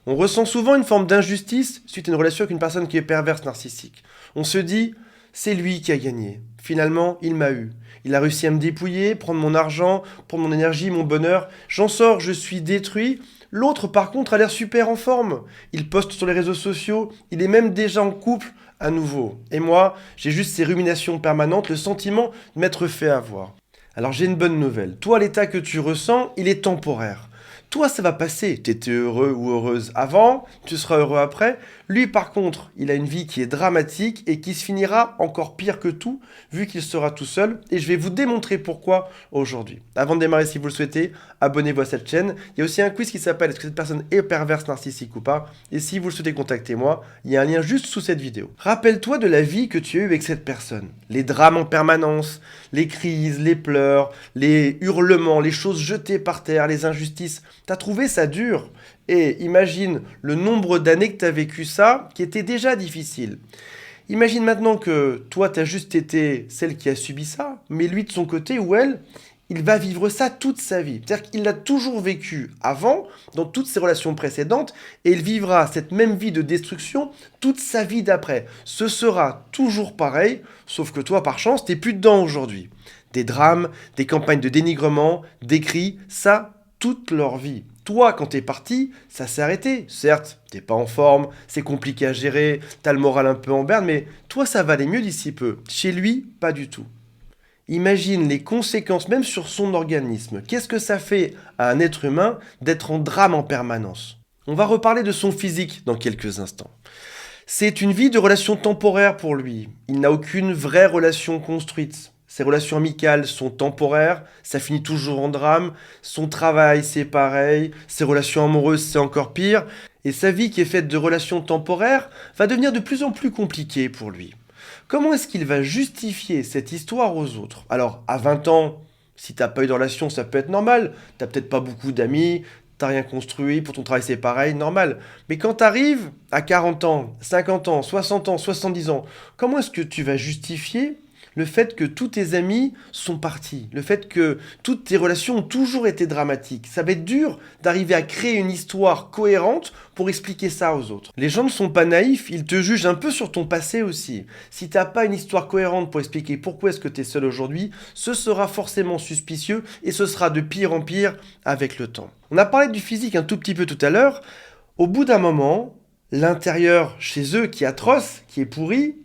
On ressent souvent une forme d'injustice suite à une relation avec une personne qui est perverse narcissique. On se dit, c'est lui qui a gagné. Finalement, il m'a eu. Il a réussi à me dépouiller, prendre mon argent, prendre mon énergie, mon bonheur. J'en sors, je suis détruit. L'autre, par contre, a l'air super en forme. Il poste sur les réseaux sociaux, il est même déjà en couple à nouveau. Et moi, j'ai juste ces ruminations permanentes, le sentiment de m'être fait avoir. Alors j'ai une bonne nouvelle. Toi, l'état que tu ressens, il est temporaire. Toi, ça va passer. T'étais heureux ou heureuse avant, tu seras heureux après. Lui, par contre, il a une vie qui est dramatique et qui se finira encore pire que tout, vu qu'il sera tout seul. Et je vais vous démontrer pourquoi aujourd'hui. Avant de démarrer, si vous le souhaitez, abonnez-vous à cette chaîne. Il y a aussi un quiz qui s'appelle « Est-ce que cette personne est perverse narcissique ou pas ?» Et si vous le souhaitez, contactez-moi. Il y a un lien juste sous cette vidéo. Rappelle-toi de la vie que tu as eue avec cette personne. Les drames en permanence, les crises, les pleurs, les hurlements, les choses jetées par terre, les injustices. T'as trouvé ça dur. Et imagine le nombre d'années que t'as vécu ça, qui était déjà difficile. Imagine maintenant que toi, t'as juste été celle qui a subi ça, mais lui de son côté, ou elle, il va vivre ça toute sa vie. C'est-à-dire qu'il l'a toujours vécu avant, dans toutes ses relations précédentes, et il vivra cette même vie de destruction toute sa vie d'après. Ce sera toujours pareil, sauf que toi, par chance, t'es plus dedans aujourd'hui. Des drames, des campagnes de dénigrement, des cris, ça, toute leur vie. Toi, quand t'es parti, ça s'est arrêté. Certes, t'es pas en forme, c'est compliqué à gérer, t'as le moral un peu en berne, mais toi, ça va aller mieux d'ici peu. Chez lui, pas du tout. Imagine les conséquences même sur son organisme. Qu'est-ce que ça fait à un être humain d'être en drame en permanence? On va reparler de son physique dans quelques instants. C'est une vie de relation temporaire pour lui. Il n'a aucune vraie relation construite. Ses relations amicales sont temporaires, ça finit toujours en drame. Son travail, c'est pareil. Ses relations amoureuses, c'est encore pire. Et sa vie qui est faite de relations temporaires va devenir de plus en plus compliquée pour lui. Comment est-ce qu'il va justifier cette histoire aux autres? Alors, à 20 ans, si t'as pas eu de relation, ça peut être normal. T'as peut-être pas beaucoup d'amis, t'as rien construit, pour ton travail c'est pareil, normal. Mais quand t'arrives à 40 ans, 50 ans, 60 ans, 70 ans, comment est-ce que tu vas justifier le fait que tous tes amis sont partis, le fait que toutes tes relations ont toujours été dramatiques? Ça va être dur d'arriver à créer une histoire cohérente pour expliquer ça aux autres. Les gens ne sont pas naïfs, ils te jugent un peu sur ton passé aussi. Si t'as pas une histoire cohérente pour expliquer pourquoi est-ce que t'es seul aujourd'hui, ce sera forcément suspicieux et ce sera de pire en pire avec le temps. On a parlé du physique un tout petit peu tout à l'heure. Au bout d'un moment, l'intérieur chez eux qui est atroce, qui est pourri,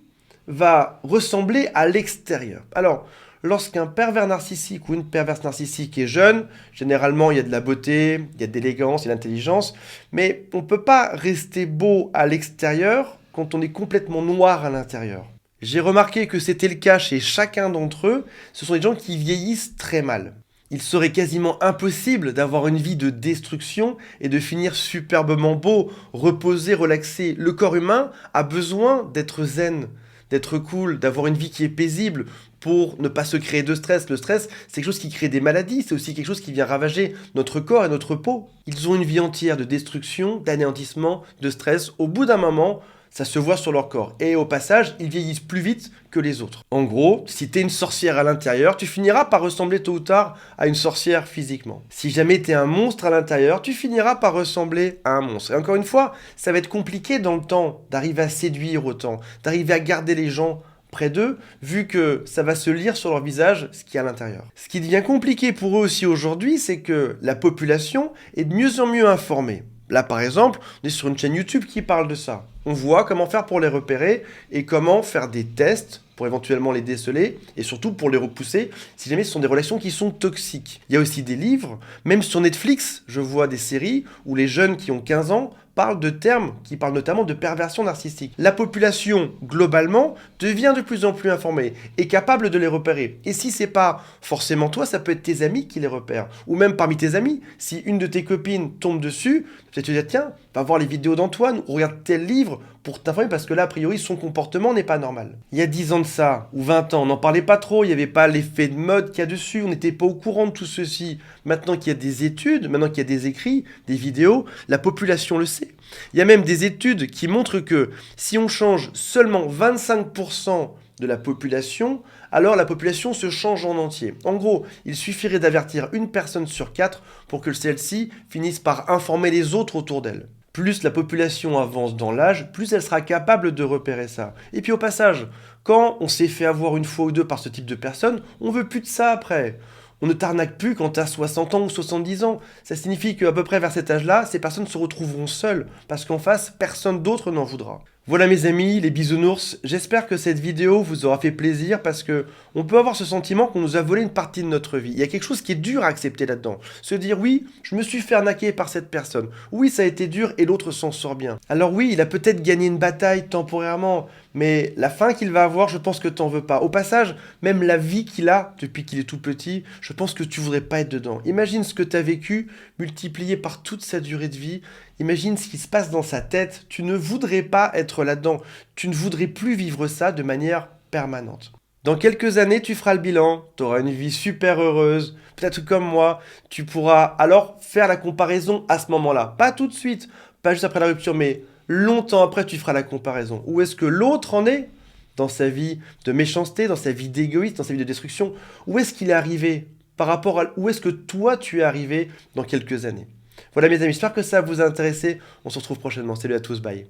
va ressembler à l'extérieur. Alors, lorsqu'un pervers narcissique ou une perverse narcissique est jeune, généralement il y a de la beauté, il y a de l'élégance, il y a de l'intelligence, mais on ne peut pas rester beau à l'extérieur quand on est complètement noir à l'intérieur. J'ai remarqué que c'était le cas chez chacun d'entre eux, ce sont des gens qui vieillissent très mal. Il serait quasiment impossible d'avoir une vie de destruction et de finir superbement beau, reposé, relaxé. Le corps humain a besoin d'être zen, d'être cool, d'avoir une vie qui est paisible pour ne pas se créer de stress. Le stress, c'est quelque chose qui crée des maladies, c'est aussi quelque chose qui vient ravager notre corps et notre peau. Ils ont une vie entière de destruction, d'anéantissement, de stress. Au bout d'un moment, ça se voit sur leur corps. Et au passage, ils vieillissent plus vite que les autres. En gros, si t'es une sorcière à l'intérieur, tu finiras par ressembler tôt ou tard à une sorcière physiquement. Si jamais t'es un monstre à l'intérieur, tu finiras par ressembler à un monstre. Et encore une fois, ça va être compliqué dans le temps d'arriver à séduire autant, d'arriver à garder les gens près d'eux, vu que ça va se lire sur leur visage ce qu'il y a à l'intérieur. Ce qui devient compliqué pour eux aussi aujourd'hui, c'est que la population est de mieux en mieux informée. Là, par exemple, on est sur une chaîne YouTube qui parle de ça. On voit comment faire pour les repérer et comment faire des tests pour éventuellement les déceler et surtout pour les repousser si jamais ce sont des relations qui sont toxiques. Il y a aussi des livres, même sur Netflix, je vois des séries où les jeunes qui ont 15 ans parlent de termes qui parlent notamment de perversion narcissique. La population, globalement, devient de plus en plus informée et capable de les repérer. Et si c'est pas forcément toi, ça peut être tes amis qui les repèrent. Ou même parmi tes amis, si une de tes copines tombe dessus, peut-être te dire tiens, va voir les vidéos d'Antoine, ou regarde tel livre pour t'informer parce que là, a priori, son comportement n'est pas normal. Il y a 10 ans de ça, ou 20 ans, on n'en parlait pas trop, il n'y avait pas l'effet de mode qu'il y a dessus, on n'était pas au courant de tout ceci. Maintenant qu'il y a des études, maintenant qu'il y a des écrits, des vidéos, la population le sait. Il y a même des études qui montrent que si on change seulement 25% de la population, alors la population se change en entier. En gros, il suffirait d'avertir une personne sur 4 pour que celle-ci finisse par informer les autres autour d'elle. Plus la population avance dans l'âge, plus elle sera capable de repérer ça. Et puis au passage, quand on s'est fait avoir une fois ou deux par ce type de personne, on veut plus de ça après. On ne t'arnaque plus quand t'as 60 ans ou 70 ans. Ça signifie qu'à peu près vers cet âge-là, ces personnes se retrouveront seules, parce qu'en face, personne d'autre n'en voudra. Voilà mes amis, les bisounours, j'espère que cette vidéo vous aura fait plaisir parce que on peut avoir ce sentiment qu'on nous a volé une partie de notre vie. Il y a quelque chose qui est dur à accepter là-dedans. Se dire oui, je me suis fait arnaquer par cette personne. Oui, ça a été dur et l'autre s'en sort bien. Alors oui, il a peut-être gagné une bataille temporairement, mais la fin qu'il va avoir, je pense que t'en veux pas. Au passage, même la vie qu'il a depuis qu'il est tout petit, je pense que tu voudrais pas être dedans. Imagine ce que tu as vécu multiplié par toute sa durée de vie. Imagine ce qui se passe dans sa tête. Tu ne voudrais pas être là-dedans. Tu ne voudrais plus vivre ça de manière permanente. Dans quelques années, tu feras le bilan, tu auras une vie super heureuse, peut-être comme moi, tu pourras alors faire la comparaison à ce moment-là. Pas tout de suite, pas juste après la rupture, mais longtemps après, tu feras la comparaison. Où est-ce que l'autre en est dans sa vie de méchanceté, dans sa vie d'égoïste, dans sa vie de destruction? Où est-ce qu'il est arrivé par rapport à où est-ce que toi tu es arrivé dans quelques années? Voilà mes amis, j'espère que ça vous a intéressé. On se retrouve prochainement. Salut à tous, bye.